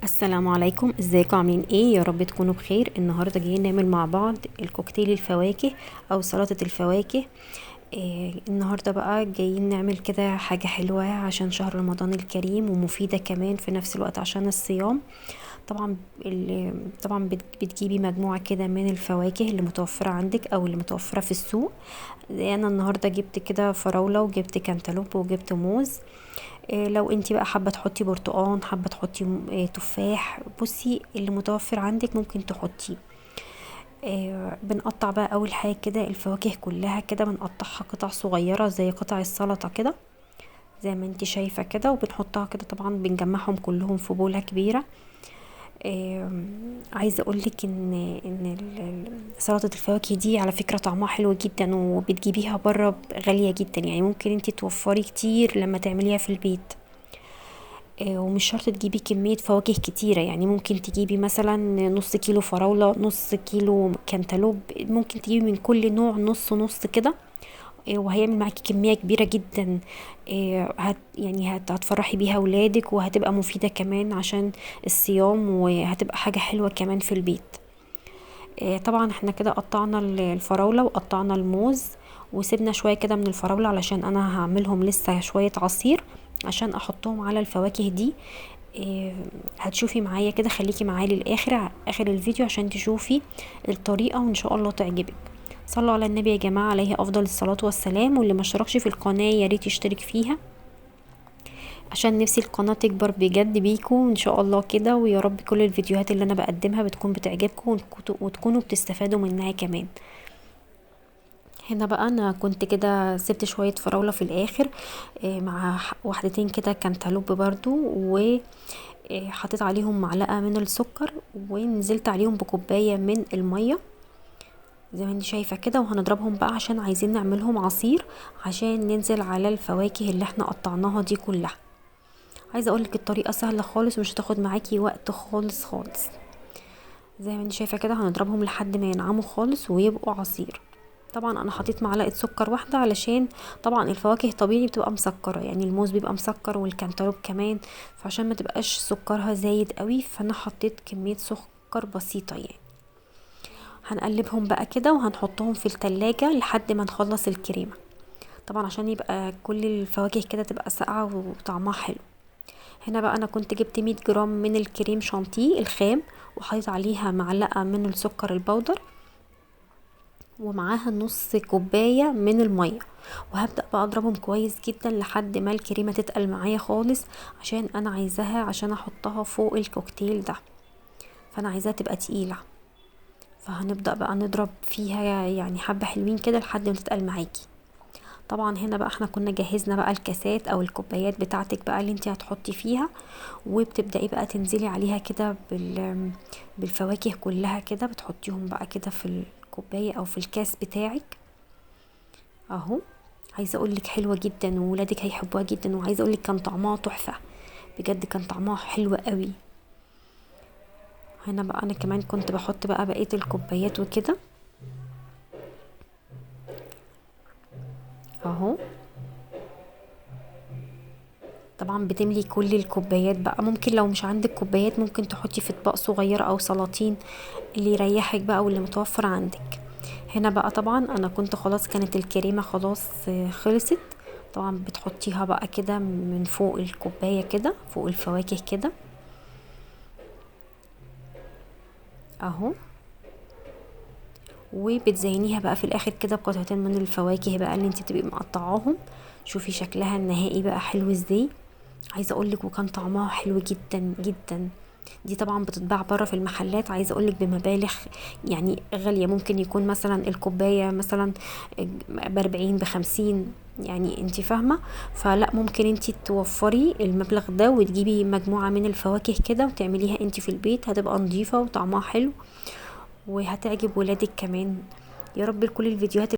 السلام عليكم، ازيكم؟ عاملين ايه؟ يا رب تكونوا بخير. النهارده جايين نعمل مع بعض الكوكتيل الفواكه او سلطة الفواكه. النهارده بقى جايين نعمل كده حاجة حلوة عشان شهر رمضان الكريم، ومفيدة كمان في نفس الوقت عشان الصيام. طبعا طبعا بتجيبي مجموعة كده من الفواكه اللي متوفرة عندك او اللي متوفرة في السوق. زي انا النهارده جبت كده فراولة، وجبت كانتالوب، وجبت موز. لو انتي بقى حابة تحطي برتقان، حابة تحطي تفاح، بصي اللي متوفر عندك ممكن تحطيه. بنقطع بقى اول حاجة كده الفواكه كلها كده، بنقطعها قطع صغيرة زي قطع السلطة كده، زي ما انتي شايفة كده، وبنحطها كده. طبعا بنجمعهم كلهم في بولة كبيرة. عايزه اقولك ان سلطه الفواكه دي على فكره طعمها حلو جدا، وبتجيبيها بره غاليه جدا، يعني ممكن انتي توفري كتير لما تعمليها في البيت. ومش شرط تجيبي كمية فواكه كتيرة، يعني ممكن تجيبي مثلا نص كيلو فراولة، نص كيلو كانتالوب، ممكن تجيبي من كل نوع نص نص كده. وهيعمل معاكي كمية كبيرة جدا. هتفرحي بيها ولادك، وهتبقى مفيدة كمان عشان الصيام، وهتبقى حاجة حلوة كمان في البيت. طبعا احنا كده قطعنا الفراولة وقطعنا الموز، وسيبنا شوية كده من الفراولة علشان انا هعملهم لسه شوية عصير عشان احطهم على الفواكه دي. هتشوفي معايا كده، خليكي معايا للاخر، اخر الفيديو، عشان تشوفي الطريقة وان شاء الله تعجبك. صلوا على النبي يا جماعة، عليه افضل الصلاة والسلام. واللي ما اشتركش في القناة يا ريت يشترك فيها، عشان نفسي القناة تكبر بجد بيكم ان شاء الله كده. ويا رب كل الفيديوهات اللي انا بقدمها بتكون بتعجبكم، وتكونوا بتستفادوا منها كمان. هنا بقى انا كنت كده سبت شوية فراولة في الاخر، مع واحدتين كده كانتالوب برضو، وحطيت عليهم معلقة من السكر، ونزلت عليهم بكوباية من المية زي ما انت شايفة كده. وهنضربهم بقى عشان عايزين نعملهم عصير، عشان ننزل على الفواكه اللي احنا قطعناها دي كلها. عايزه اقولك الطريقه سهله خالص، مش هتاخد معاكي وقت خالص خالص. زي ما انت شايفه كده هنضربهم لحد ما ينعموا خالص ويبقوا عصير. طبعا انا حطيت معلقه سكر واحده، علشان طبعا الفواكه طبيعي بتبقى مسكره، يعني الموز بيبقى مسكر والكانتالوب كمان، فعشان ما تبقاش سكرها زايد قوي فانا حطيت كميه سكر بسيطه يعني. هنقلبهم بقى كده، وهنحطهم في التلاجة لحد ما نخلص الكريمه، طبعا عشان يبقى كل الفواكه كده تبقى ساقعه وطعمها حلو. هنا بقى انا كنت جبت 100 جرام من الكريم شانتيه الخام، وحطيت عليها معلقة من السكر البودر، ومعاها نص كوباية من المية. وهبدأ بقى اضربهم كويس جدا لحد ما الكريمة تتقل معايا خالص، عشان انا عايزاها عشان احطها فوق الكوكتيل ده، فانا عايزاها تبقى تقيلة. فهنبدأ بقى نضرب فيها يعني حبة حلوين كده لحد ما تتقل معاكي. طبعا هنا بقى احنا كنا جهزنا بقى الكاسات او الكوبايات بتاعتك بقى اللي انت هتحطي فيها، وبتبدأي بقى تنزلي عليها كده بالفواكه كلها كده، بتحطيهم بقى كده في الكوباية او في الكاس بتاعك اهو. عايزه اقولك حلوه جدا، وولادك هيحبوها جدا، وعايزه اقولك كان طعمها تحفه بجد، كان طعمها حلو قوي. هنا بقى انا كمان كنت بحط بقى بقيه الكوبايات وكده اهو. طبعا بتملي كل الكوبايات بقى، ممكن لو مش عندك كوبايات ممكن تحطي في اطباق صغيرة او سلاطين، اللي يريحك بقى واللي متوفر عندك. هنا بقى طبعا انا كنت خلاص، كانت الكريمة خلاص خلصت. طبعا بتحطيها بقى كده من فوق الكوباية كده، فوق الفواكه كده اهو. وبتزينيها بقى في الاخر كده بقطعتين من الفواكه بقى اللي انت بتبقي مقطعاهم. شوفي شكلها النهائي بقى حلو ازاي. عايزه اقولك وكان طعمها حلو جدا جدا. دي طبعا بتتباع بره في المحلات، عايزه اقولك بمبالغ يعني غاليه، ممكن يكون مثلا الكوبايه مثلا ب40 ب50، يعني انت فاهمه. فلا ممكن انت توفري المبلغ ده وتجيبي مجموعه من الفواكه كده وتعمليها انت في البيت، هتبقى نظيفه وطعمها حلو، وهتعجب ولادك كمان. يا رب كل الفيديوهات